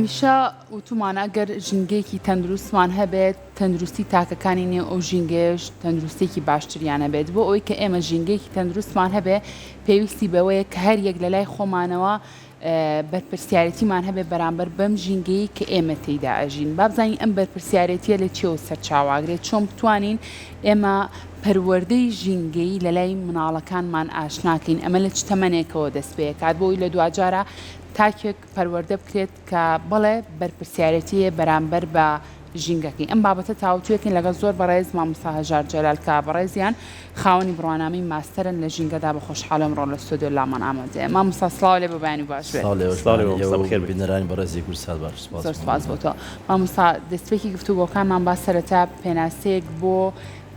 میشە وتومان ئەگەر ژینگەیەکی تەندروستمان هەبێت تەندروستی تاکەکانی نێو ئەو ژینگەیەش تەندروستێکی باشتریانە بێت بۆ ئەوەی کە ئێمە ژینگەیەکی تەندروستمان هەبێ پێویستی بەوەیە کە هەر یەک لە لای خۆمانەوە بەرپرسیارەتیمان هەبێ بەرامبەر بەم ژینگەیی کە ئێمە تێیدا ئەژین با بزانین ئەم بەرپرسیارەتیە لە چێوە سەرچاواگرێت چۆن بتوانین ئێمە پەروەردەی ژینگەی لە لای مناڵەکانمان ئاشناکەین ئەمە لە چ تەمەنێکەوە دەست پێ کات بۆی لە دوجارە تاکێک پەروەردە بکرێت کە بەڵێ بەرپرسیارەتیە بەرامبەر بە ژینگەکەی ئەم بابەتە تاوتوێکین لەگەڵ زۆر بەڕێز مامۆستا هەژار جەلال کە بەڕێزیان خاوەنی بڕوانامی ماستەرن لە ژینگەدا بە خۆشحاڵم ڕۆ لە ستۆدیۆ لامان ئامادەیە مامۆستا سڵاو لێ بە بەیانی باش بێت بینەرانی بەڕێزی کورسات باش زۆر سوپاس بۆ تۆ مامۆستا دەستپێکی گفتوگۆکانمان با سەرەتا پێناسەیەک بۆ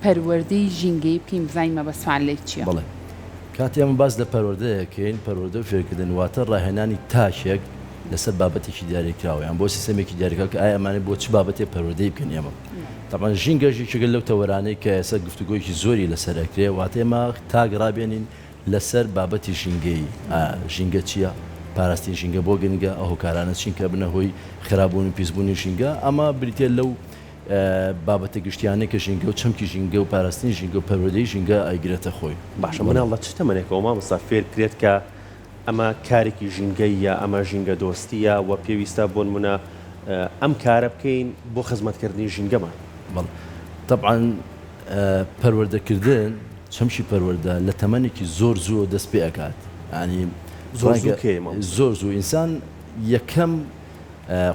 پەروەردەی ژینگەی بکەین بزانین مەبەستمان لێ چییە کاتی ئەمە باس لە پەروەردەیەکەین پەروەردە و فێرکردن واتە ڕاهێنانی تاشێک لەسەر بابەتێکی دیاریکراوە یان بۆ سیستەمێکی دیاریکراوە کە ئایا ئەمانە بۆ چ بابەتێ پەروەردەی بکەن ئێمە تامان ژینگەژی چگەل لەو تەوەرانەی کە ئێستا گفتوگۆیەکی زۆری لەسەرەکرێ واتە ئێمە تاگ ڕابێنین لەسەر بابەتی ژینگەی ژینگە چییە پاراستنی ژینگە بۆ گەنگە ئەو هۆکارانە چین کە بنە هۆی خراببوون و پیسبوونی ژینگە ئەمە بریتێ لەو بابەتە گشتیانەی کە ژینگە و چەمکی ژینگە و پاراستنی ژینگە و پەروەردەی ژینگە ئایگرێتە خۆی باشە مناڵ لە چ تەمەنێکەوە مامۆستا فێر کرێت کە ئەمە کارێکی ژینگەیە ئەمە ژینگە دۆستیە و پێویستە بۆ نمونە ئەم کارە بکەین بۆ خزمەتکردنی ژینگەمان طبعاً پەروەردەکردن چەمشی پەروەردە لە تەمەنێکی زۆر زوو دەست پێ ئەکات ینی زۆر زوو ئینسان یەکەم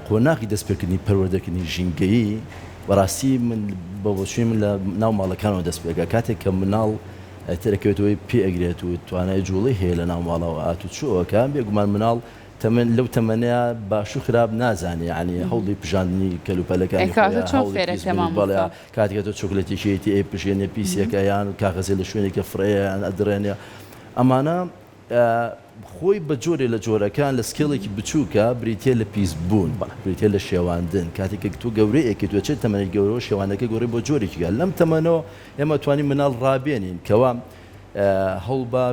قۆناغی دەستپێکردنی پەروەردەکردنی ژینگەیی بەڕاستی من بەبچوی من لە ناو ماڵەکانەوە دەست پێەکە کاتێک کە مناڵ تەرەکەوێتەوەی پێ ئەگرێت و توانای جوڵی هەیە لە ناو ماڵەوە ئات و چۆەکە بێگومان مناڵ تەمەن لەو تەمەنەیە باش و خراپ نازانێ ینی هەوڵی پژاندنی کەلوپەلەکانی کاتێکە تۆ چۆکلەتێکیەتی ئەی پژێنێ پیسەکە یان کاغەزێ لە شوێنێکە فڕەیە ئەدرێنێ ئەمانە خۆی بە جۆرێ لە جۆرەکان لە سکێڵێکی بچووکە بریتێ لە پیسبوون بریتێ لە شێواندن کاتێکە تۆ گەورەیەکی توێت تەمەنی گەورە و شێوانەکە گەورەی بۆ جۆرێکیگە لەم تەمەنەوە ئێمە توانین مناڵ ڕابێنین کەوا هەوڵ بە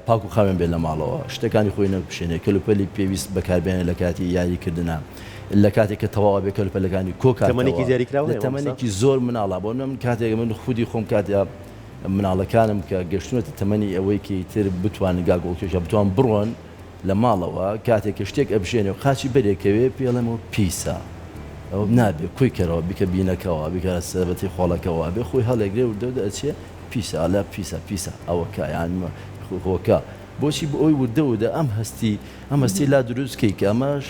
پاک و خاوێن بێت لە ماڵەوە شتەکانی خۆی نەپشێنێ کەلوپەلی پێویست بەکاربێنێت لە کاتی یاریکردنە لە کاتێک کە تەواو بێ کەلوپەلەکانی کۆکاتەمەنێکی دیاریکراوە لە تەمەنێکی زۆر مناڵە بۆ من کاتێک من خودی خۆم کاتێ مناڵەکانم کە گەشتونەتە تەمەنی ئەوەی کە تر بتوانن گاگۆڵکێشە بتوان بڕۆن لە ماڵەوە کاتێک شتێک ئەبژێنێ و خاچی بەرێکەوێ پێڵێمەوە پیسە ئەو نابێ کوی کەرەوە بیکە بینەکەەوە بیکە سەرەتی خۆڵەکەەوە بێ خۆی هەڵێگرێ و دەودە ئەچێ پیسە لە پیسە ئەوەکە یان خۆکە بۆچی بۆ ئەوی وردەوردە ئەم هەستی لا دروستکەی کە ئەمەش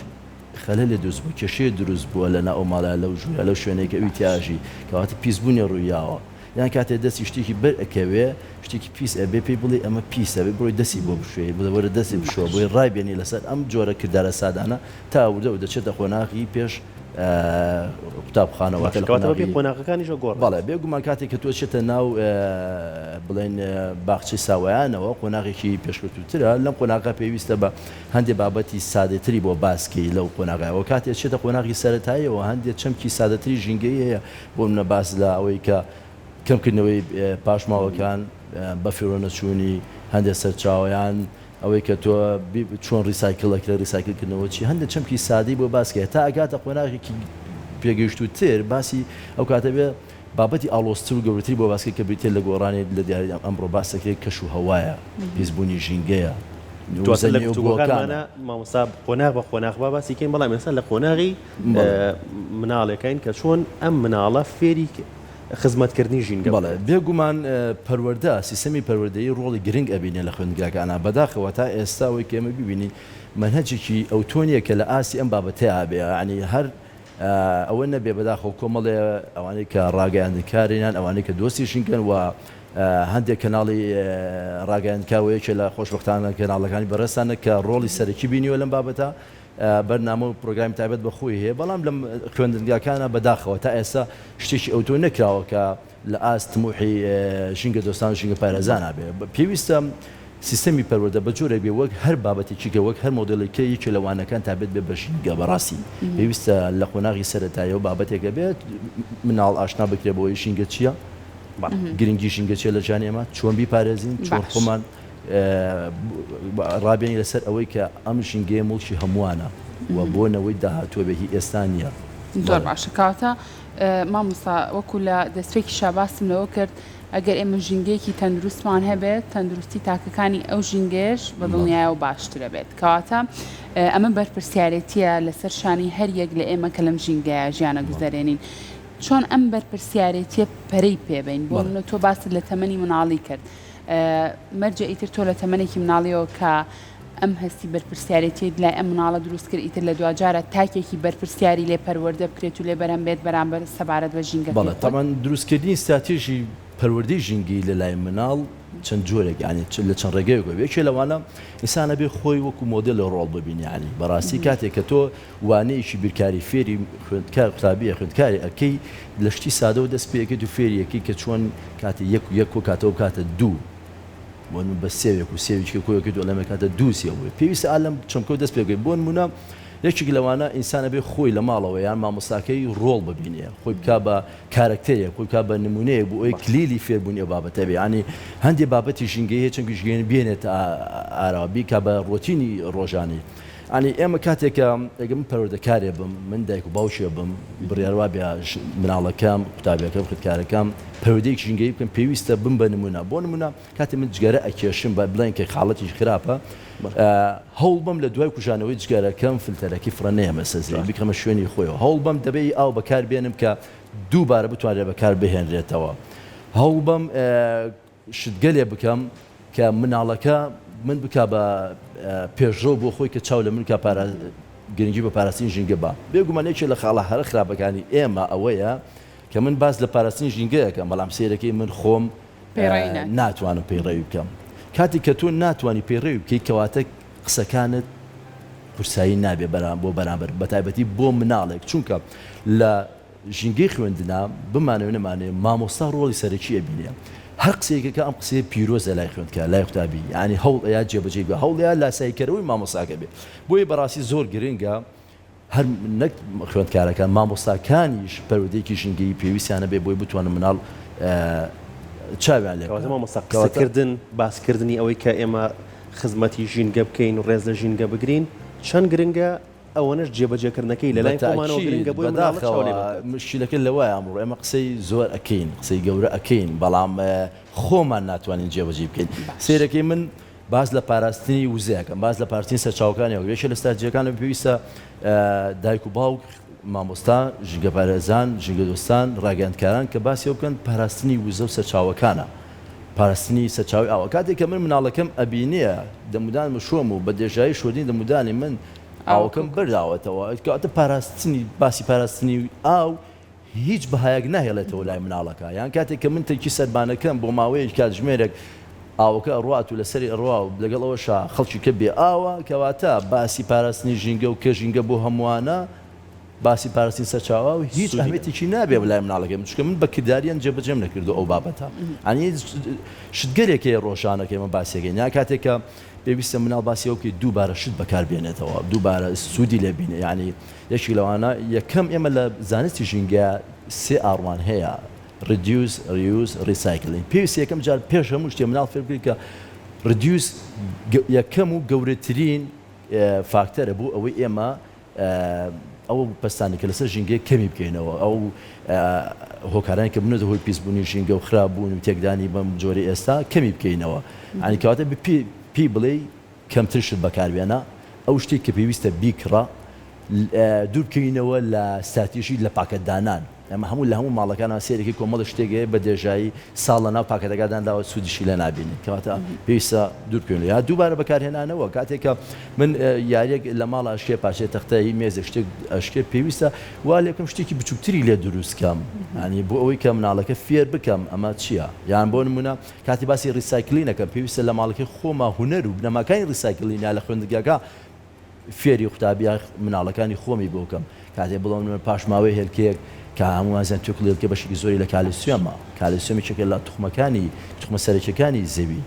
خەلە لە دروست بوو کێشەیە دروست بووە لە ناو ماڵە لەو ژوورە لەو شوێنێکە ئەویتیاژی کەواتە پیسبوونی ڕوویاوە یان کاتێ دەستی شتێکی بەر ئەکەوێ شتێکی پیس ئەبێ پێی بڵێ ئەمە پیسە بێ بڕۆی دەستی بۆ بشوێ بڵێ دەستی بشۆ بۆی ڕایبێنی لەسەر ئەم جۆرە کردارە سادانە تا وردە و دەچێتە خۆناغی پێش قوتابخانەوە قۆناغەکانیشە گۆڕ بەڵێ بێگومان کاتێک کە تۆ چێتە ناو بڵێن باخچەی ساوایانەوە قۆناغێکی پێشکەوتوترە لەم قۆناغا پێویستە بە هەندێک بابەتی سادەتری بۆ باسکەی لەو قۆناغایەوە کاتێک چێتە قۆناغی سەرەتاییەوە هەندێک چەمکی سادەتری ژینگەی هەیە بۆ منە باس لە ئەوەی کە کەمکردنەوەی پاشماوەکان بە فێرۆنەچوونی هەندێک سەرچاویان ئەوەی کە تۆ چۆن ریسایکلەکرە ریسایکلکردنەوە چی هەندێک چەمکی سادی بۆ باسکە تا ئەگاتە قۆناغێکی پێگەیشتوتر باسی ئەو کاتە بێ بابەتی ئاڵۆستر و گەورەتری بۆ باسکە کە بریتێ لە گۆڕانی لە دیاری ئەمڕۆ باسەکەی کەش و هەوایە پیسبوونی ژینگەیە مامۆستا قۆناغ بە قۆناغ باسیکەین بەڵام ئێستا لە قۆناغی مناڵەکەین کە چۆن ئەم مناڵە فێری خزمەتکردنی ژینگە بەڵێ بێگومان پەروەردە سیستەمی پەروەردەیی ڕۆڵی گرنگ ئەبینێ لە خوێندنگاکانە بەداخەوە تا ئێستا ئەوەی کە ئێمە ببینی منهەجێکی ئەوتۆنیە کە لە ئاسی ئەم بابەتەیە بێ ینی هەر ئەوە نەبێ بەداخەوە کۆمەڵێ ئەوانەی کە ڕاگەیاندنکارێنان ئەوانەی کە دۆستی ژینگەن و هەندێک کەناڵی ڕاگەیاندکاوەیەکی لە خۆشبەختانە کەناڵەکانی بەڕێستانە کە ڕۆڵی سەرەکی بینیوە لەم بابەتە بەرنامە و پرۆگرامی تایبەت بەخۆی هەیە بەڵام لەم خوێندنگاکانە بەداخەوە تا ئێستا شتێکی ئەوتۆ نەکراوە کە لە ئاست تموحی ژینگە دۆستان و ژینگە پارێزانە بێ پێویستە سیستەمی پەروەردە بە جۆرێک بێ وەک هەر بابەتێکی وەک هەر مۆدلێکی یەکێ لەوانەکان تابێت بێ بە ژینگە بەڕاستی پێویستە لە قۆناغی سەرەتاییەوە بابەتێکە بێت مناڵ ئاشنا بکرێ بۆی ژینگە چییە گرنگی ژینگە چیە لە جان ئێمە چۆن بیپارێزین چۆن خۆمان ڕابێنی لەسەر ئەوەی کە ئەم ژینگەیە مڵکی هەمووانە و بۆنەوەی داهاتوە بە هی ئێستا نییە. زۆر باشە کاتە مامۆستا وەکو لە دەستێکی شاباسم لەوە کرد ئەگەر ئێمە ژینگەیەکی تەندروستمان هەبێت تەندروستی تاکەکانی ئەو ژینگەش بە دڵنیایەوە باشترە بێت کەواتە ئەمە بەرپرسیارەتیە لەسەر شانی هەر یەک لە ئێمە کە لەم ژینگەیە ژیانە گوزارێنین چۆن ئەم بەرپرسیارەتیە پەرەی پێبین بۆ منە تۆ باست لە تەمەنی مناڵی کرد مەرجە ئیتر تۆ لە تەمەنێکی مناڵیەوە کە ئەم هەستی بەرپرسیارەتی لای ئەم مناڵە دروست کرد ئیتر لە دوجارە تاکێکی بەرپرسیاری لێ پەروەردە بکرێت و لێ بەرەم بێت بەرامبەر سەبارەت بە ژینگە بەڵێ تەمان دروستکردنی استراتێژی پەروەردەی ژینگی لە لای مناڵ چەند جۆرێک ینی لە چەند ڕێگەیەکە یەکێ لەوانە ئینسانە بێ خۆی وەکو مۆدل لە ڕۆڵ ببینی ینی بەڕاستی کاتێک کە تۆ وانەیەکی بیرکاری فێری خوێندکار قوتابیە خوێندکاری ئەکەی لە شتی سادەوە دەست پێەکەیت و فێریەکەی کە چۆن کاتی یەک و کاتەوە کاتە دوو بۆ بە سێوێک و سێویچکە کۆیەکەیت و لەمە کاتە دوو سێوەیە پێویستە ئالەم چەمکە دەست پێگەی بۆ نمونە یەکێک لەوانە ئینسانە بێ خۆی لە ماڵەوە یان مامۆستاکەی ڕۆڵ ببینێ خۆی بکا بە کارکتەرێک خۆی کا بە نمونەیە بۆ ئەوی کلیلی فێربوونی بابەتە بێ ینی هەندێک بابەتی ژینگەیە چەندی ژێن بێنێت ئارابی کا بە ڕۆتینی ڕۆژانی ینی ئێمە کاتێکە ئەگە من پەروەردەکارێ بم من دایک و باوشێ بم بڕیاروا بێ مناڵەکەم قوتابیەکەم خوێندکارەکەم پەروەردەیەکی ژینگەی بکەم پێویستە بم بە نمونە بۆ نمونە کاتێک من جگەرە ئەکێشم بە بڵێن کە خاڵەتیش خراپە هەوڵ بم لە دوای کوژانەوەی جگەرەکەم فلتەرەکەی فرەنەیە مەسەزێ بکەمە شوێنی خۆیەوە هەوڵ بم دەبێت ئاو بەکار بێنم کە دووبارە بتوانێت بەکار بهێنرێتەوە هەوڵ بم شتگەلێ بکەم کە مناڵەکە من بکە بە پێشڕۆ بۆ خۆی کە چاو لە من کە گرنگی بە پاراستنی ژینگە بە بێگومانێکی لە خاڵە هەرە خراپەکانی ئێمە ئەوەیە کە من باز لە پاراستنی ژینگەیەکەم بەڵام سیرەکەی من خۆم ناتوانم پێڕێوی بکەم کاتی کە تۆ ناتوانانی پێڕێوی بکەیت کەواتە قسەکانت قورسایی نابێ بۆ بەرامبەر بەتایبەتی بۆ مناڵێک چونکە لە ژینگەی خوێندنا بمانەوە نەمانێ مامۆستا ڕۆڵی سەرەکیە بینێ هەر قسەیەکەکە ئەم قسەیە پیرۆزە لای خوێندکە لای قوتابی ینی هەوڵ ئەیا جێبەجێ بە هەوڵەیە لاسایکەرەوەی مامۆستاکە بێ بۆیە بەڕاستی زۆر گرنگە هەر نەک خوێندکارەکان مامۆستاکانیش پەروەردەیەکی ژینگەی پێویستیانە بێ بۆی بتوانن مناڵ چاویان لێ مامۆستا قسەکردن باسکردنی ئەوەی کە ئێمە خزمەتی ژینگە بکەین و ڕێز لە ژینگە بگرین چەند گرنگە ئەوەنەش جێبەجێکردنەکەی لە لای خۆمانەوە گرنگە بۆی مشکلەکە لەوەیە ئەمڕۆ ئێمە قسەی زۆر ئەکەین قسەی گەورە ئەکەین بەڵام خۆمان ناتوانین جێبەجێ بکەین سیرەکەی من باز لە پاراستنی وزەکەم باز لە پارتین سەرچاوەکانیەوە یەکێ لە استراتیژیەکانە پێویستە دایک و باوک مامۆستا ژینگە پارێزان ژینگە دۆستان ڕاگەاندکاران کە باسی بکەن پاراستنی وزە و سەرچاوەکانە پاراستنی سەرچاوی ئاوە کاتێک کە من مناڵەکەم ئەبینێ دەمودان شۆم و بە دێژایی شۆدنی دەمودانی من ئاوەکەم بەرداوەتەوە کاتە پاراستنی باسی پاراستنی ئاو هیچ بەهایەک ناهێڵێتەوە لای مناڵەکە یان کاتێک کە من تەرکی سەربانەکەم بۆ ماوەیەک کاتژمێرێک ئاوەکە ئەڕات و لەسەری ئەڕوا و لەگەڵ ئەوەشا خەڵکی کە بێ ئاوە کەواتە باسی پاراستنی ژینگە و کە ژینگە بۆ هەمووانە باسی پاراستنی سەرچاوە و هیچ ئەهمیێتێکی نابێ لای مناڵەکەم چونکە من بە کرداریان جێبەجێم نەکردو ئەو بابەتە ئەنی شتگەرێکی ڕۆژانەکەی من باسیەکەی یا کاتێکە پێویستە مناڵ باسیەوەکەی دووبارە شت بەکار بێنێتەوە دووبارە سوودی لێ بینێ ینی یەکی لەوانە یەکەم ئێمە لە زانستی ژینگە سێ ئاڕوان هەیە ریدیوس ریوز ریسایکلینگ پێویست یەکەم جار پێش هەموو شتێ مناڵ فێر بکەیت کە ریدیوس یەکەم و گەورەترین فاکتەرە بوو ئەوەی ئێمە ئەو پستانی کە لەسەر ژینگە کەمی بکەینەوە ئەو هۆکارانی کە بنێت هۆی پیسبوونی ژینگە و خراپبوون و تێکدانی بەم جۆری ئێستا کەمی بکەینەوە ئەنی کەواتە پێی بڵێ کەمتر شت بەکاربێنە ئەو شتێک کە پێویستە بیکڕە دوور بکەینەوە لە استراتیژی لە پاکەتدانان ئەمە هەموو لە هەموو ماڵەکانە سێرەی کۆمەڵ شتێکەیە بە دێژایی ساڵ لە ناو پاکەتەکەدانداوە سوودیشی لە نابینین کەواتە پێویستە دوور بکەین یا دووبارە بەکارهێنانەوە کاتێکە من یاریەک لە ماڵ ئەشکێ پاشێ تەختەی مێزە شتێک ئەشکێ پێویستە وا لێکم شتێکی بچووکتری لێ دروستکەم ینی بۆ ئەوەی کە مناڵەکە فێر بکەم ئەمە چییە یان بۆ نمونە کاتی باسی ریسایکلینەکەم پێویستە لە ماڵەکەی خۆما هونەر و بنەماکانی ریسایکلین یا لە خوێندنگەکە فێری قوتابی مناڵەکانی خۆمی بۆکەم کاتێ بڵێن پاشماوەی هێلکەیەک کە هەمووازیان توکلێتکە بەشێکی زۆری لە کالیسیۆمە کالیسیۆمی چێکە لە توخمەکانی توخمە سەرەکیەکانی زەوی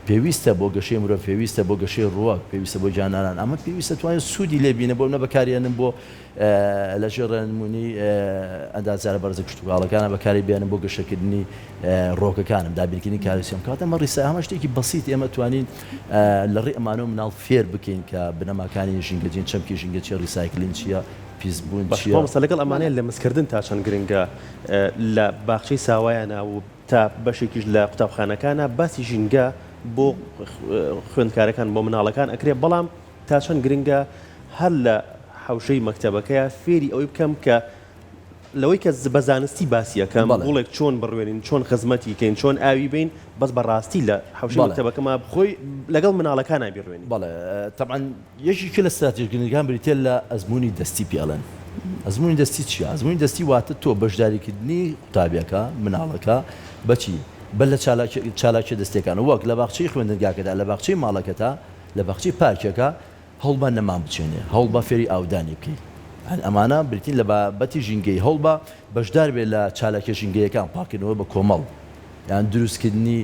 پێویستە بۆ گەشەی مرۆڤ، پێویستە بۆ گەشەی ڕووەک، پێویستە بۆ جانانان، ئەمە پێویستە توانێت سوودی لێبینە بۆ منە بەکارێنم بۆ لەژێر ڕێنمونی ئەندازیارە بەرزە کشتتوگاڵەکانە بەکاری بێنم بۆ گەشەکردنی ڕۆکەکانم، دابینکردنی کالیسیۆم کاتە ئەمە ڕیسای هەمە شتێکی بەسیط ئێمە توانین لە ڕێ ئەمانە مناڵ فێر بکەین کە بنەماکانی ژینگەجین چەمکی ژینگە چیە، ریسایکلین چییە، پیسبوون چییە. لەگەڵ ئەمانەیە لە مسکردن تا چەند گرنگە لە باخچەی ساوایانە و تا بەشێکیش لە قوتابخانەکانە باسی ژینگە بۆ خوێندکارەکان بۆ مناڵەکان ئەکرێ، بەڵام تا چەند گرنگە هەر لە حوشەی مەکتەبەکەیە فێری ئەوەی بکەم کە لەوەی کە بە زانستی باسی یەکەم وڵێک چۆن بڕوێنین، چۆن خزمەتی کەین، چۆن ئاوی بین، بەس بەڕاستی لە حوشەی مەکتەبەکەمە خۆی لەگەڵ مناڵەکان نابیڕوێنین. بەڵێ طبعاً یەکێکی لە استراتیژیەکان بریتێ لە ئەزمموی دەستی پێڵێن. ئەزمموی دەستی چیە؟ ئەزمموی دەستی واتە تۆ بەشداریکردنی قوتابیەکە مناڵەکە بەچی بەل لە چالاکی دەستەکان وەک لە باخچەی خوێندنگاکەدا، لە باخچەی ماڵەکەتا، لە باخچەی پارکێکە هەوڵبان نەمان بچێنێ، هەوڵ بە فێری ئاودانی بکەیت. ئەمانە بریتین لە بابەتی ژینگەی هەوڵ بە بەشدار بێت لە چالاکی ژینگەیەکان، پاکردنەوە بە کۆمەڵ، یان دروستکردنی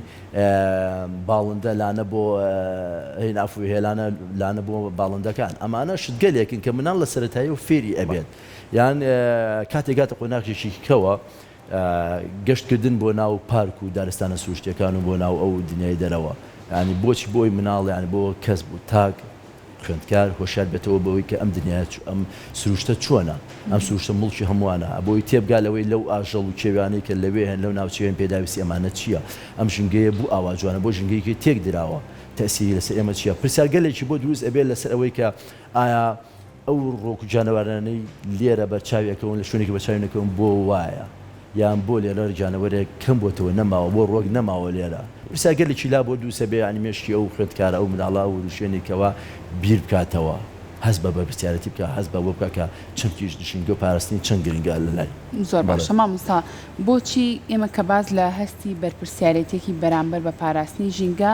باڵندە لانە بۆ هێنافوی هێلانە لانە بۆ باڵندەکان. ئەمانە شتگەلێکن کە منان لە سەرەتایی و فێری ئەبێت، یان کاتێکاتە قۆناغێکی کەوە گەشتکردن بۆ ناو پارک و دارستانە سروشتیەکان و بۆ ناو ئەو دنیای دەرەوە، ینی بۆچی بۆی مناڵ یان بۆ کەس بوو تاک خوێندکار هۆشیار بێتەوە بەوەی کە ئەم دنیای ئەم سروشتە چۆنە، ئەم سروشتە مڵکی هەمووانە، بۆی تێبگا لەوەی لەو ئاژەڵ و کێوانەی کە لەوێ هەن لەو ناوچەوێن پێداویستی ئەمانە چییە، ئەم ژنگەیە بوو ئاواجوانە بۆ ژنگەیەکی تێک درراوە، تەسیری لەسەر ئێمە چییە، پرسیارگەلێکی بۆ دروست ئەبێت لەسەر ئەوەی کە ئایا ئەو ڕۆک و جانەوارانەی لێرە بەرچاویەکەون لە شوێنێکی بەرچاوینەکەون بۆ وایە، یان بۆ لێرە جانەوەرێک کەم بۆتەوە نەماوە، بۆ ڕۆک نەماوە لێرە. پرسیارگەلێکی لا بۆ دووسە بێ ینی مێشکی ئەو خوێندکارە ئەو مناڵا و شوێنێکەوە بیر بکاتەوە، هەست بە بەرپرسیارەتی بکە، هەست بە بۆ بکە کە چەند کیش دشینگە و پاراستنی چەند گرنگە لە لای. زۆر باشە مامۆستا، بۆچی ئێمە کە باز لە هەستی بەرپرسیارەتێکی بەرامبەر بە پاراستنی ژینگە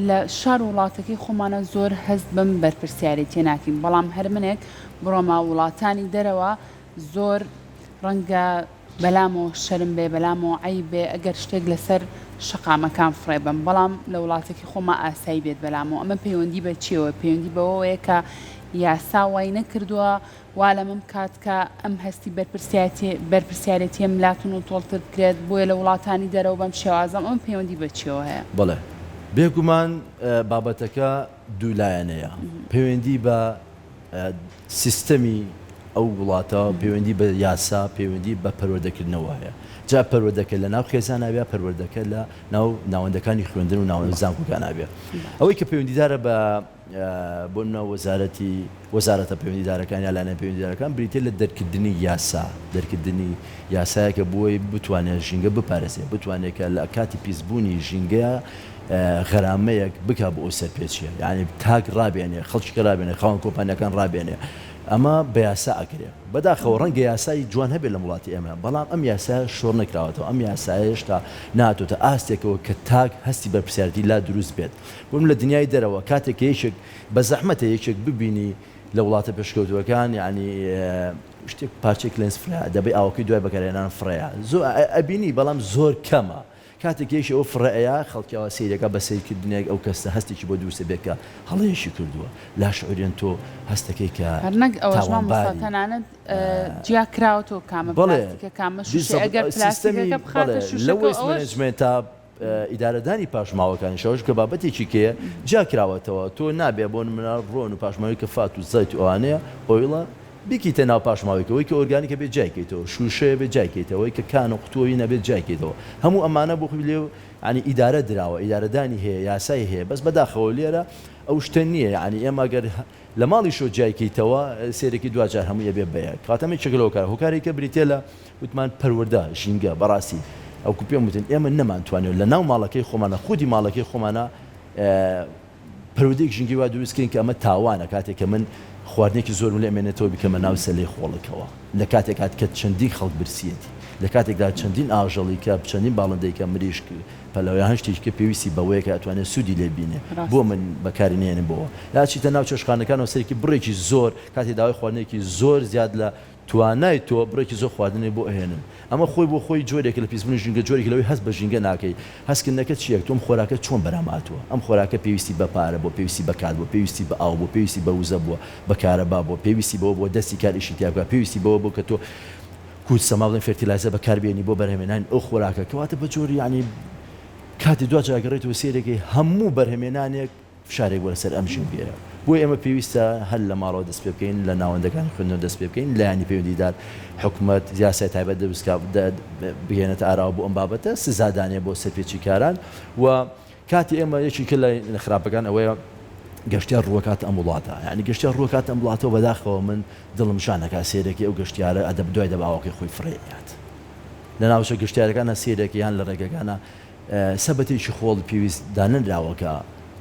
لە شار وڵاتەکەی خۆمانە زۆر هەست بم بەرپرسیارەتی ناکەین، بەڵام هەر منێک بڕۆمە وڵاتانی دەرەوە زۆر ڕەنگە بەلامەوە شەرم بێ، بەلامەوە عەیب بێ ئەگەر شتێک لەسەر شقامەکان فڕێ بم، بەڵام لە وڵاتێکی خۆمە ئاسایی بێت بەلامەوە. ئەمە پەیوەندی بە چیەوە؟ پەیوەندی بەوەیە کە یاسا وای نەکردووە وا لەمەم کات کە ئەم هەستی بەرپرسیارەتیە ملاتون و تۆڵتر بکرێت بۆیە لە وڵاتانی دەرەوە بەم شێوازەم. ئەم پەیوەندی بە چیەوە هەیە؟ بەڵێ بێگومان بابەتەکە دوولایەنەیە، پەیوەندی بە سیستەمی ئەو وڵاتە، پەیوەندی بە یاسا، پەیوەندی بە پەروەردەکردنەوە هەیە. جا پەروەردەکە لە ناو خێزان نابێ، پەروەردەکە لە ناو ناوەندەکانی خوێندن و ناوەندزانکۆکان نابێ. ئەوەی کە پەیوەندیدارە بە بۆ ناو وەزارەتە پەیوەندیدارەکان یا لایەنە پەیوەندیدارەکان بریتێ لە دەرکردنی یاسا، دەرکردنی یاسایەکە بۆی بتوانێت ژینگە بپارێزێ، بتوانێت کە لە کاتی پیسبوونی ژینگەیە غەرامەیەک بکا بۆ ئەو سەرپێچیە، یعنی تاک ڕابێنێ، خەڵکی ڕابێنێ، خاوەن کۆمپانیەکان ڕابێنێ. ئەمە بە یاسا ئەکرێ، بەداخەوە ڕەنگە یاسایی جوان هەبێت لە وڵاتی ئێمە، بەڵام ئەم یاسایە شۆڕ نەکراوەتەوە، ئەم یاسایە هێشتا ناتۆتە ئاستێکەوە کە تاک هەستی بەرپرسیارەتی لا دروست بێت. بۆم لە دنیای دەرەوە کاتێک یەکێک بە زەحمەتە یەکێک ببینی لە وڵاتە پێشکەوتوەکان، یعنی شتێک پارچێک لێنس فرە دەبێ ئاوەکەی دوای بەکارهێنان فڕەیە، زۆر ئەبینی بەڵام زۆر کەمە. کاتێکێکی ئەو فڕەیە خەڵکیەوە سیرەکە بە سیرکردنێک ئەو کەسە هەستێکی بۆ دووسە بێت کە هەڵەیەشی کردووە، لا شعورێن تۆ هەستەکەی کە هەرنەک ئەوەژمان تەنانەت جیا کراوەتەوە کامە پلاستیکە کامە شوشە، ئەگەر پلاستیکەکە بخاتە شوشەکە لەوەی مەنێجمنت تا ئیدارەدانی پاشماوەکانی شەوش کە بابەتێکی کێ جا کراوەتەوە، تۆ نابێ بۆن منە ڕۆن و پاشماوی کە فات و زەیت و ئەوانەیە ئۆیڵە بیکیتە ناو پاشماوەیەوەی کە ئۆرگانیکە بێت جایکەیتەوە، شوشەیە بێت جایکەیتەوەی کە کان و قوتووی نەبێت جایکەیتەوە. هەموو ئەمانە بۆ خوی لێو ینی ئیدارە دراوە، ئیدارەدانی هەیە، یاسای هەیە، بەس بەداخەوە لێرە ئەو شتە نییە. ینی ئێمە گەر لە ماڵی شۆ جایکەیتەوە سێرەکی دوجار هەموو یەبێ بەیەک کاتەمە چگەلەوە کار هۆکارێکە بریتێ لە وتمان پەروەردە ژینگە بەڕاستی ئەو کوپێ وتن ئێمە نەمانتوانێت لە ناو ماڵەکەی خۆمانە خودی ماڵەکەی خۆمانە پەروەردەیەک ژینگی وا دروستکەین کە ئەمە تاوانە. کاتێک کە من خواردنێکی زۆر لێ ئەمێنێتەوە بکەمە ناو سەلەی خۆڵکەوە لە کاتێک کە چەندی خەڵک برسیەتی لە کاتێکدا چەندین ئاژەڵی کە چەندین باڵندەی کە مریشک پەلەوەیان هەشتێک کە پێویستی بەوەیە کە ئەتوانێت سوودی لێ بینێ بۆ من بەکاری نێنم بۆەوە یا چیتە ناو چێشخانەکانەوە سەرێکی بڕێکی زۆر کاتی داوای خواردنێکی زۆر زیاد لە توانای تۆ بڕێکی زۆر خواردنێ بۆ ئەهێنن ئەمە خۆی بۆ خۆی جۆرێک لە پیسبوونی ژینگە جۆرێکی لەوەی هەست بە ژینگە ناکەی هەستکردنەکە چیەک تۆم خۆراکە چۆن بەراماتوە ئەم خۆراکە پێویستی بە پارە بۆ پێویستی بە کات بۆ پێویستی بە ئاو بۆ پێویستی بە وزە بووە بە کارەبا بۆ پێویستی بەوە بۆ دەستی کاریشی تیاکە پێویستی بەوە بۆ کە تۆ کوچ سەماڵن فێرتیلایزە بەکاربیێنی بۆ بەرهێمێنان ئەو خۆراکە کەواتە بە جۆری ینی کاتی دو جاگەڕێتەوە سێرەکەی هەموو بەرهێمێنانێک فشارێک وەرە سەر ئەم ژینگەیە بۆی ئێمە پێویستە هەر لە ماڵەوە دەست پێ بکەین لە ناوەندەکان خوێندنەوە دەست پێ بکەین لایانی پەیوەندیدار حکوومەت یاسای تایبەت دەبستکە بگەێنێتە ئاراوە بۆ ئەم بابەتە سزادانێ بۆ سەرپێکی کاران و کاتی ئێمە یەکێکە لە خراپەکان ئەوەیە گەشتیار ڕووەکات ئەم وڵاتە یعنی گەشتیار ڕووەکات ئەم وڵاتەوە بەداخەوە من دڵم شانەکە سێرەکی ئەو گەشتیارە ئەدەب دوای دەباوەکەی خۆی فڕێنات لە ناوچە گەشتیارەکانە سێرەکی یان لە ڕێگەکانە سەبەتێکی خۆڵ پێویست دانراوەکە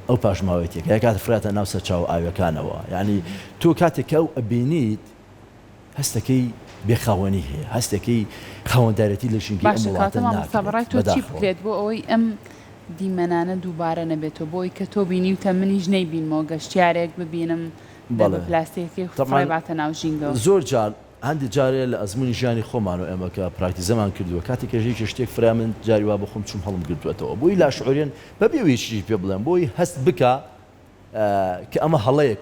ئەو پاشماوەیەک یا کات فراتە ناو سەرچاو ئاوەکانەوە یعنی تۆ کاتێک ئەو ئەبینیت هەستەکەی بێخاوەنی هەیە هەستەکەی خاوەنددارەتی لە ژینگی ئەم وڵاتە ناکرێت تۆ چی بکرێت بۆ ئەوەی ئەم دیمەنانە دووبارە نەبێتەوە بۆی کە تۆ بینیوتە منیش نەیبینمەوە گەشتیارێک ببینم پلاستێکی خڕێباتە ناو ژینگە زۆر جار هەندی جارێ لە ئەزمموی ژیانی خۆمان و ئێمە کە پراکتیزەمان کردووە کاتی کەژێکی شتێک فرا من جاری وا بخۆم چوم هەڵم گرتوێتەوە بۆی لاشعورێن بەبێویشی پێ بڵێم بۆی هەست بکە کە ئەمە هەڵەیەک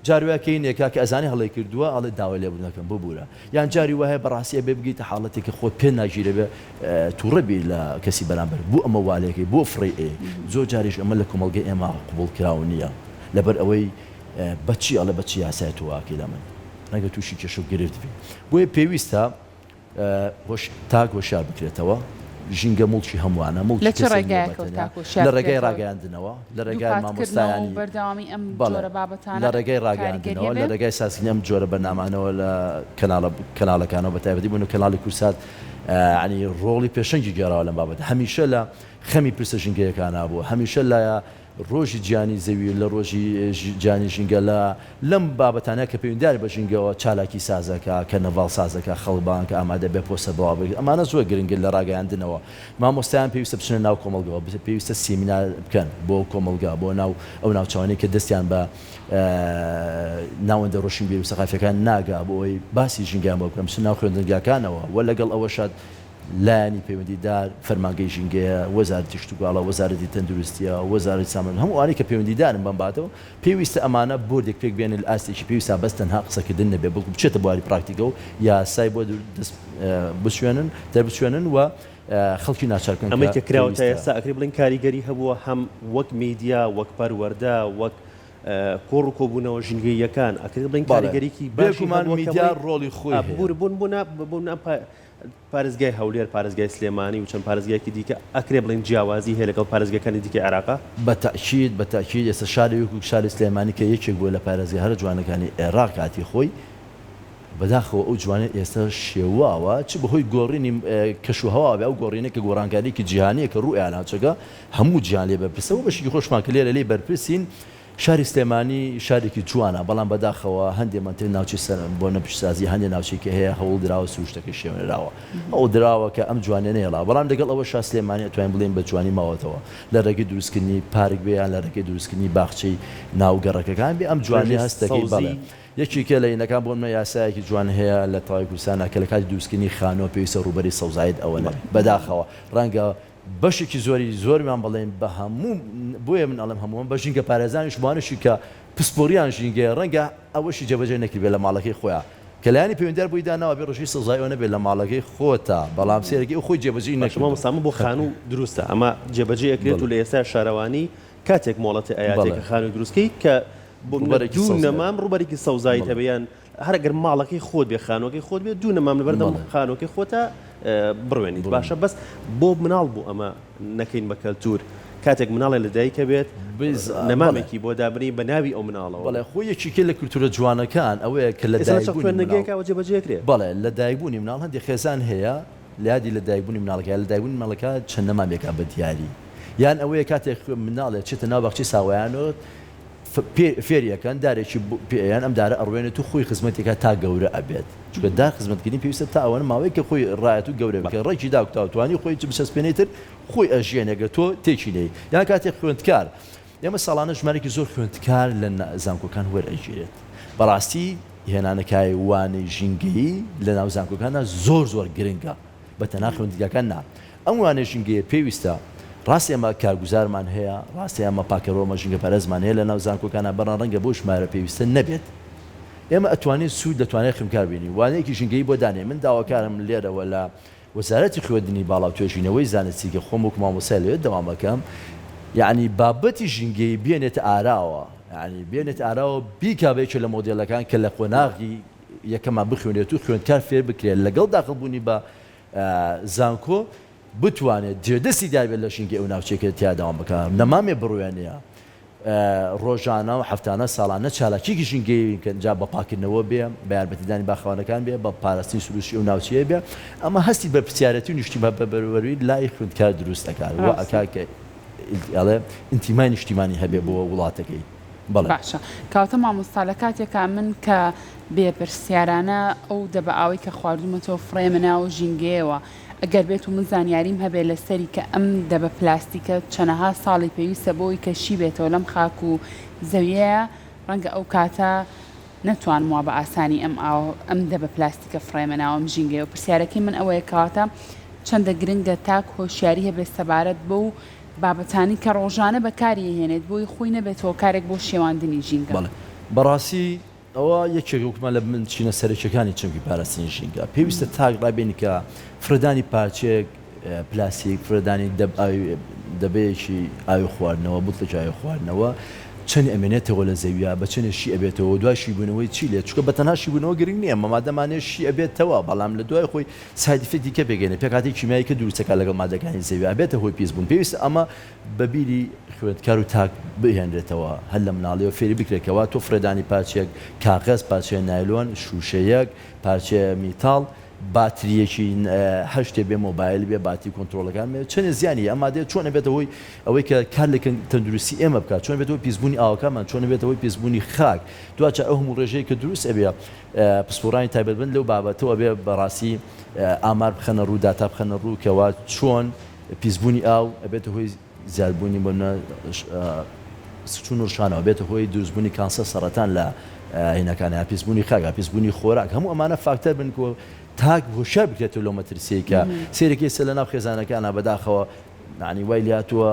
جاروواکەین ێکا کە ئەزانی هەڵی کردووە ئەڵێ داوای لێبوونەکەم ببوورە یان جاری وایە بەڕاستیە بێ بگیتە حاڵەتێکە خۆت پێ ناگیرە بێ تووڕەبی لە کەسی بەرامبەر بۆ ئەمە والەکەی بۆ فڕی زۆر جاریش ئەمە لە کۆمەڵگەی ئێمە قبول کراوە نییە لەبەر ئەوەی بەچی ئەڵە بەچی یاسای تواکەی لە من نەگە تووشی کێشە و گرفتبی بۆیە پێویستە تاک هۆشیار بکرێتەوە ژینگە مڵکی هەمووانە مڵ لە ڕێگای ڕاگەاندنەوە لە ڕێگای مامۆستایانی لە ڕێگای ڕاگەاندنەوە لە ڕێگای ساسینی ئەم جۆرە بەرنامانەوە لە کەناڵەکانەوە بەتایبەتی بوون و کەناڵی کورسات ینی ڕۆڵی پێشەنگی گێڕاوە لەم بابەت هەمیشە لە خەمی پرسە ژینگەیەکانە بوو هەمیشە لایە ڕۆژی گیانی زەوی لە ڕۆژی گیانی ژینگە لەم بابەتانە کە پەیوەندیدار بە ژینگەوە چالاکی سازەکە کە نەڤاڵ سازەکە خەڵبان کە ئامادە بێ پۆستە بەوا بێت ئەمانە زۆر گرنگن لە ڕاگەیاندنەوە مامۆستایان پێویستە بچنە ناو کۆمەڵگەوە پێویستە سیمینار بکەن بۆ کۆمەڵگا بۆ ناو ئەو ناوچوانەی کە دەستیان بە ناوەندە ڕۆشن بیر و سەقافیەکان ناگا بۆ ئەوی باسی ژینگیان بۆ بکەم ناو خوێندنگاکانەوە وە لەگەڵ ئەوەشاد لایانی پەیوەندیدار فەرمانگەی ژینگەیە وەزارەتی شتوگاڵە وەزارەتی تەندروستیە وەزارەتی سامانە هەمووانی کە پەیوەندیدارن بەم باتەوە پێویستە ئەمانە بۆردێک پێک بێنن لە ئاستێکی پێویستە بەس تەنها قسەکردن نەبێ بڵکو بچێتە بواری پراکتیکە و یاسای بۆ بچێنن دەربچێنن و خەڵکی ناچارکەن ئەمە کە کراوەتە ئێستا ئەکری بڵین کاریگەری هەبووە هەم وەک میدیا وەک پەروەردە وەک کۆڕ و کۆبوونەوە ژینگەیەکان ئەکری بڵین کاریگەریکی باشمان میدیا ڕۆڵی خۆی بوون پارێزگای هەولێر پارێزگای سلێمانی و چەند پارێزگایکی دیکە ئەکرێ بڵین جیاوازی هەیە لەگەڵ پارێزگەکانی دیکە عێراقا بەتاکید ئێستا شاری وەکو شاری سلێمانی کە یەکێک بووە لە پارێزگای هەرە جوانەکانی عێراق کاتی خۆی بەداخەوە ئەو جوانە ئێستا شێواوە چ بەهۆی گۆڕینی کەشوهەوا بێ ئەو گۆڕینێکە گۆڕانکاریکی جیهانیە کە ڕوو ئەیاناچەکە هەموو جیهان لێ بەرپرسەوە بەشێکی خۆشمان کە لێرە لێ بەرپرسین شاری سلێمانی شارێکی جوانە بەڵام بەداخەوە هەندێک منتر ناوچی سەر بۆ نەپشتسازی هەندێک ناوچێکی هەیە هەوڵ دراوە سروشتەکەی شێوێنراوە ئەو دراوە کە ئەم جوانێ نێڵا بەڵام لەگەڵ ئەوە شار سلێمانی ئەتوانین بڵێن بە جوانی ماوەتەوە لە ڕێگەی دروستکردنی پارک بێ یان لە ڕێگەی دروستکردنی باخچەی ناوگەڕەکەەکان بێ ئەم جوانی هەستەکەی بەڵێ یەکێکە لە ئینەکان بۆ یاسایەکی جوان هەیە لە تاوای کوردستانە کە لە کاتی دروستکردنی خانۆ پێویستە ڕوبەری سەوزایت ئەوە بەداخەوە ڕەنگە بەشێکی زۆریمان بڵێن بە هەموو بۆیە من ئەڵم هەمووان بە ژینگە پارێزانی شمانشی کە پسپۆریان ژینگە ڕەنگە ئەوەشی جێبەجێ نەکردبێت لە ماڵەکەی خۆیان کەلایانی پەیوەندیدار بۆی داناوە بێ ڕۆژی سەوزایەوە نەبێت لە ماڵەکەی خۆتە بەڵام سێرەکەی خۆی جێبەجێ نەکردەوە مەسامە بۆ خانوو دروستە ئەمە جێبەجێ ئەکرێت و لە ئێستا شارەوانی کاتێک مۆڵەتی ئاياتێکە خانووی دروستکەی کە دوو نەمام ڕوبەرێکی سەوزایی هەبیان هەرگەر ماڵەکەی خۆت بێ خانووەکەی خۆت بێت دوو نەمام لەبەردەم خانووەکەی خۆتە بڕوێنیت باشە بەس بۆ مناڵ بوو ئەمە نەکەین بە کەلتور کاتێک مناڵێ لە دایکە بێت نەمامێکی بۆ دابنی بە ناوی ئەو مناڵەوە بەڵێ خۆی یەکێکە لە کولتورە جوانەکان ئەوەیە کە لە دایکبوونەوە جێبەجێکرێت بەڵێ لە دایکبوونی مناڵ هەندێک خێزان هەیە لادی لە دایکبوونی مناڵەکە لە دایکبوونی ماڵەکە چەند نەمامێکە بە دیاری یان ئەوەیە کاتێک مناڵێت چێتە ناو باخچەی ساوایانەوە فێریەکان دارێکی پێیان ئەم دارە ئەڕوێنێت و خۆی خزمەتێکە تا گەورە ئەبێت چکە دار خزمەتکردنی پێویستە تا ئەوەنە ماوەی کە خۆی ڕایەت و گەورە بکە ڕێکی داوتوانی خۆی بچەسپێنێتتر خۆی ئەژیێنێگە تۆ تێکی نەی یان کاتێک خوێندکار ئێمە ساڵانە ژمارێکی زۆر خوێندکار لە زانکۆکان وەرئەگیرێت بەڕاستی هێنانەکای وانەی ژینگەیی لە ناو زانکۆکانە زۆر گرنگە بە تەنها خوێندگاکان نا ئەم وانەی ژینگەیە پێویستە ڕاستی ئەمە کارگوزارمان هەیە ڕاستی ئەمە پاکەڕۆمە ژینگە پەرەزمان هەیە لە ناو زانکۆکانە بەڕان ڕەنگە بۆ ژمارە پێویستە نەبێت ئێمە ئەتوانین سوود دەتوانێت خمکار بینی وانەیەکی ژینگەی بۆ دانێ من داواکارم لێرەوە لە وەزارەتی خوێندنی باڵا و توێژینەوەی زانستی کە خۆم وەک مامۆسای لەوێت دەوامەکەم یعنی بابەتی ژینگەی بێنێت ئاراوە ینی بێنێت ئاراوە بیکابێکە لە مۆدیێلەکان کە لە قۆناغی یەکەمان بخوێنێت و خوێندکار فێر بکرێت لەگەڵ داخڵبوونی بە زانکۆ بتوانێت جێدەستی دابێت لە ژینگەی ئەو ناوچێکە تیاداوام بکەم نەمامێ بڕوێنەیە ڕۆژانە و هەفتانە ساڵانە چالاکیکی ژینگەی جا بە پاکردنەوە بێ بە یارمەتیدانی باخەوانەکان بێ بە پاراستی سروشی و ناوچەیە بێ ئەمە هەستی بە پرسیارەتی و نیشتیمان بە بەروەروی لای خوێندکار دروست دەکات و ئەکاکە ئینتیمای نیشتیمانی هەبێ بۆ وڵاتەکەی باشە کاوتە مامۆستا لە کاتێکا من کە بێپرسیارانە ئەو دەبە ئاوی کە خواردومەتەوە فڕێمەناوە ژینگەیەوە ئەگەر بێت و من زانیاریم هەبێ لەسەری کە ئەم دەبە پلاستیکە چەنەها ساڵی پێویستە بۆی کەشی بێتەوە لەم خاک و زەویەیە ڕەنگە ئەو کاتە نەتوان وا بە ئاسانی ئەم دەبە پلاستیکە فڕێمەناوەم ژینگەیە و پرسیارەکەی من ئەوەیە کەواتە چەندە گرنگە تاک هۆشیاری هەبێ سەبارەت بە و بابەتانی کە ڕۆژانە بەکاری هێنێت بۆی خۆی نەبێتەوە کارێک بۆ شێواندنی ژینگە بەڕاستی ئەوە یەکێک وکمان لە من چینە سەرچەکانی چەمکی پاراستنی ژینگە پێویستە تاک ڕابێنی کە فرەدانی پارچێک پلاستیک فرەدانی دەبەیەکی ئاوی خواردنەوە بوتڵێکی ئاوی خواردنەوە چەند ئەمێنێتەوە لە زەویە بە چەندێک شی ئەبێتەوە دوای شیبوونەوەی چی لێت چکە بە تەنها شیبوونەوە گرنگ نییە مەمادەمانێت شی ئەبێتەوە بەڵام لە دوای خۆی سایدفێتی کە پێگەێنێ پێکاتی کیمیایی کە دروستەکە لەگەڵ مادەکانی زەوی ئەبێتە هۆی پیسبوون پێویستە ئەمە بەبیری خوێندکار و تاک بهێنرێتەوە هەر لە مناڵیەوە فێری بکرێتەوە تۆ فرەدانی پارچێک کاغەز پارچێ نایلۆن شوشەیەک پارچێ میتاڵ باتریەکی هەشتێ بێ مۆبایل بێ باتی کۆنتترۆلەکان چەند زیانی ئەما دێت چۆن بێتەوەی ئەوەی کە کار لە تەندروستی ئێمە بکات چۆن بێتەوەی پیسبوونی ئاوەکانمان چۆن بێتەوەی پیسبوونی خاک دوچە ئەو هەموو ڕێژەیە کە دروست ئەبێ پسپۆرانی تایبەتمەند لەو بابەتەوە بێ بەڕاستی ئامار بخەنە ڕوو داتا بخەنە ڕوو کەوا چۆن پیسبوونی ئاو ئەبێتە هۆی زیادبوونی بۆ چون ڕشانەوە بێتە هۆی دروستبوونی کانسە سەرەتان لە هینەکانی پیسبوونی خاک پیسبوونی خۆراک هەموو ئەمانە فاکتەر بن کە تاک هۆشار بکرێتەوە لەو مەترسیەکە سێرەکی سە لە ناو خێزانەکانە بەداخەوە ینی وای لاتووە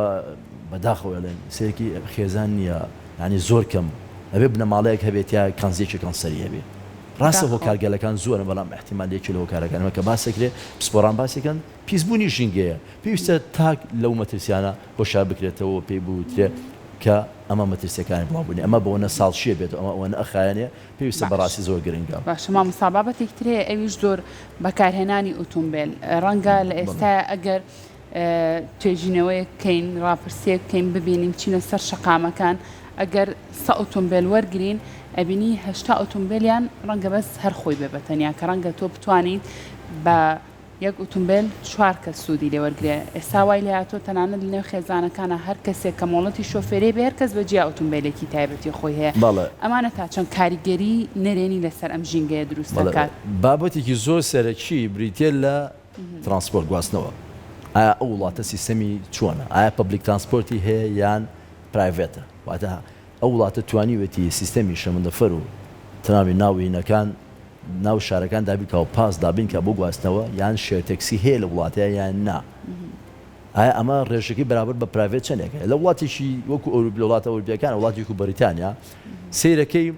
بەداخەوە لێن سێرەکی خێزان نییە ینی زۆر کەم ئەبێ بنەماڵەیەک هەبێت یا کانزیێکی کانسەری هەبێت ڕاستە هۆکارگەلەکان زۆرن بەڵام احتیمالێکی لە هۆکارەکانەوە کە باسەکرێت پسپۆران باسێکن پیسبوونی ژینگەیە پێویستە تاک لەو مەترسیانە هۆشار بکرێتەوە پێی بوترێ کە ئەمە مەترسیەکانی بڵاوبوونی ئەمە بەوەنە ساڵشیە بێت ئەوەنە ئەخایانێ پێویستە بەڕاستی زۆر گرنگە باشە مامۆستا بابەتێک ترێ ئەویش زۆر بەکارهێنانی ئۆتۆمبیل ڕەنگە لە ئێستا ئەگەر توێژینەوەی بکەین ڕاپرسێک بکەین ببینیم چینە سەر شەقامەکان ئەگەر سە ئۆتۆمبیل وەرگین ئەبینی هەشتا ئۆتۆمبیلیان ڕەنگە بەس هەر خۆی بێ بەتەنیا کە ڕەنگە تۆ بتوانیت بە یەک ئۆتۆمبیل 4 کەس سوودی لێ وەرگێ ئێستا وای لە هاتۆ تەنانەت لەنێو خێزانەکانە هەر کەسێک کە مۆڵەتی شۆفێرێ بێ هەر کەس بەجیا ئۆتۆمبیلێکی تایبەتی خۆی هەیە ئەمانە تا چەند کاریگەری نەرێنی لەسەر ئەم ژینگەیە دروست دەکات بابەتێکی زۆر سەرەکی بریتێ لە ترانسپۆرت گواستنەوە ئایا ئەو وڵاتە سیستەمی چۆنە ئایا پبلیک ترانسپۆرتی هەیە یان پرایڤێتە واتە ئەو وڵاتە توانیوێتی سیستەمی شەمەندەفەر و تەناوی ناوینەکان ناو شارەکان دابیکە و پاس دابین کە بۆ گواستنەوە یان شێرتەکسی هەیە لە وڵاتەیە یان نا ئایا ئەمە ڕێژەکەی بەرابەر بە پرایڤێت چەندێکە لە وڵاتێکی وەکو وڵاتە ئەوروپیەکان وڵاتێکی بەریتانیا سیرەکەی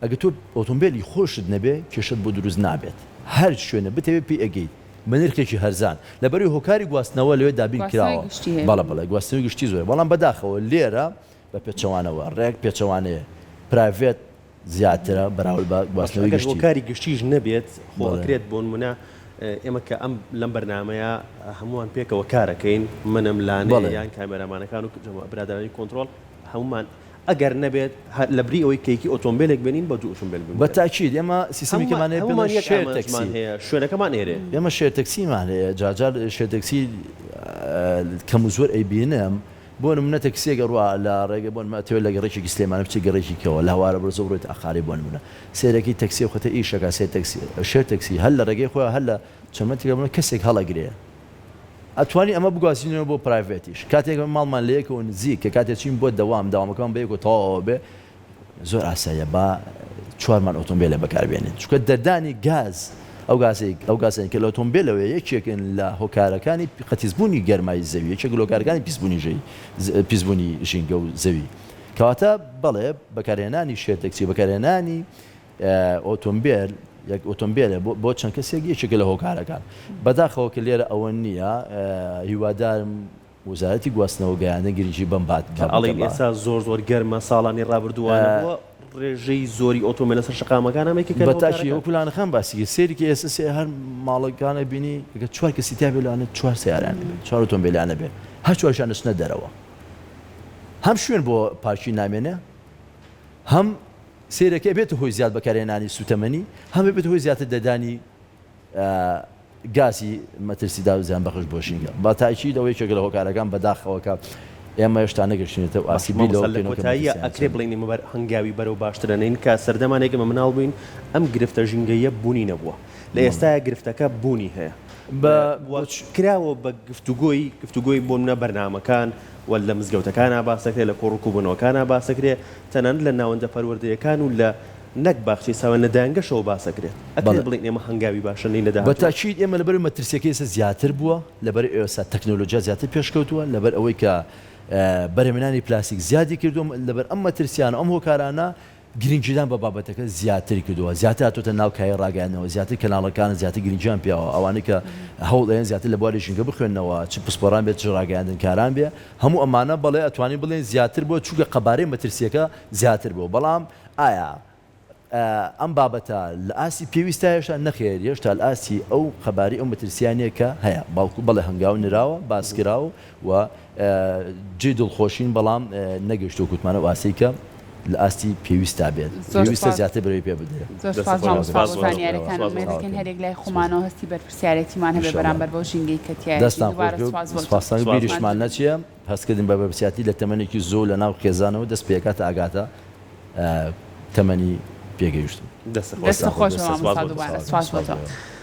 ئەگە تۆ ئۆتۆمبیلی خۆشت نەبێ کێشت بۆ دروست نابێت هەر شوێنە بتەوێت پێی ئەگەیت بە نرخێکی هەرزان لەبەری هۆکاری گواستنەوە لەوێ دابین کراوە بەڵێ گواستنەوەی گشتی زۆر بەڵام بەداخەوە لێرە بە پێچەوانەوە ڕێک پێچەوانەیە پرایڤێت زیاترە بەراورد بە گواستنەوەی گشتی هۆکاری گشتیش نەبێت خۆکرێت بۆ نمونە ئێمە کە ئەم لەم بەرنمەیە هەمووان پێکەوە کارەکەین منم لانێ یان کامێرامانەکان و برادرانی کۆنتترۆل هەمومان ئەگەر نەبێت لە بری ئەوەی کەیکی ئۆتۆمبیلێک بێنین بە دوو ئۆتۆمبیل بە تاکید ئێمە سیستەمیکەمان هەیە شوێنەکەمان ئێرێ ئێمە شێرتەکسیمان هەیە جاجار شێرتەکسی کەم و زۆر ئەیبینم بۆ نمونە تەکسیەک ڕوا لە ڕێگە بۆن ماتوێ لە گەڕێکی سلێمانە بچی گەڕێکی کەوە لە هەوارە بەرزە بڕێت ئەخاری بۆ نمونە سێرەکی تەکسی خۆتە ئیشەکە سێ تەکسی شێر تەکسی هەل لە ڕێگەی خۆیان هەل لە چەمەتێکە بڵێ کەسێک هەڵەگرێ ئەتوانی ئەمە بگوازینەوە بۆ پرایڤێتیش کاتێک ماڵمان لە یەکەوە نزیک کە کاتێک چین بۆ داوامەکان بە یەکەوە تەواوە بێ زۆر ئاساییە با 4مان ئۆتۆمبیلە بەکاربێنین چونکە دەردانی گاز ئەو گازێک کە لە ئۆتۆمبیلەوە یەکێکن لە هۆکارەکانی قەتیزبوونی گەرمای زەوی یەکێک لە هۆکارەکانی پیسبوونی ژینگە و زەوی کەواتە بەڵێ بەکارهێنانی شێر تەکسی بەکارهێنانی ئۆتۆمبیل یەک ئۆتۆمبیلە بۆ چەند کەسێک یەکێکە لە هۆکارەکان بەداخەوە کە لێرە ئەوە نییە هیوادارم وزارەتی گواستنەوە گەیاندە گرنگی بەم بات ئەڵێن ئێستا زۆر گەرمە ساڵانی ڕابردووانە ڕێژەی زۆری ئۆتۆمبیل لەسەر شقامەکان ئەمێکی بەتاشی ئەوکولانەکان باسی سێریکە ئێستا هەر ماڵەکانە بینی کە چوار کەسی تا بێلانە 4 سیارانە بێت 4 ئۆتۆمبیلانە بێت هەر چوارشان نشنە دەرەوە هەم شوێن بۆ پارکی نامێنێ هەم سێرەکە بێت هۆی زیاد بەکارهێنانی سوتەمەنی هەم بێت هۆی زیاتر دەدانی گازی مەترسیدا و زیان بەخش بۆ ژینگە بە تاکید ئەوەی یەکێک لە هۆکارەکان بەداخەوەکە ئێمە هێشتا نەگەشتێتەوە ئاسیبی لەکۆتاییە ئەکرێ بڵێنی مەبەر هەنگاوی بەرەو باشترەنین کە سەردەمانێکمە مناڵ بووین ئەم گرفتە ژینگەیە بوونی نەبووە لە ئێستاە گرفتەکە بوونی هەیە کراوە بە گفتوگۆی بۆ منە بەرنامەکان و لە مزگەوتەکانە باسەکرێت لە کۆڕکوبنەوەکانە باسەکرێت تەنانەت لە ناوەندە پەروەردەیەکان و لە نەک باخچی ساوە نەدانگەشەوە باسەکرێت ئەکرێ بڵێن ئێمە هەنگاوی باشەنی نەدا بەتاکید ئێمە لەبەر مەترسیەکەی ئێستا زیاتر بووە لەبەر ئێستا تەکنۆلۆژیا زیاتر پێشکەوتووە لەبەر ئەوەی کە بەرهێنانی پلاستیک زیادی کردووە لەبەر ئەم مەترسیانە ئەم هۆکارانە گرنگجیدان بە بابەتەکە زیاتر کردووە زیاتر هاتوۆتە ناو کای ڕاگەیاندنەوە زیاتر کەناڵەکان زیاتر گرنگیان پیاوە ئەوانەی کە هەوڵیان زیاتر لە بواری ژینگە بخوێنەوە چ پسپۆران بێت چ ڕاگەیاندن کاران بێ هەموو ئەمانە بەڵێ ئەتوانین بڵێن زیاتر بۆ چووکە قەبارەی مەترسیەکە زیاتر بوو بەڵام ئایا ئەم بابەتە لە ئاسی پێویستە هێشتا نەخێر هێشتا لە ئاسی ئەو خەباری ئەو مەترسیانەیە کە هەیە باوکو بەڵێ هەنگاو نراوە باسکراوە و جێ دڵخۆشین بەڵام نەگەشتۆ کوتمانە واسی کە لە ئاستی پێویستا بێت پێویستە زیاتر بەرەوەی پێ بدرێت زانیاریەکان هەرێک لای خۆمانەوە هەستی بەرپرسیارەتیمان هەبێ بەرامبەر بۆ ژینگەی کەتیای دەستان سپاسان بیریشمان نەچیە هەستکردن بە بەرپرسیاتی لە تەمەنێکی زۆر لە ناو خێزانەوە دەست پێکاتە ئاگاتە تەمەنی پێگەیشتن دەستە خۆشەوە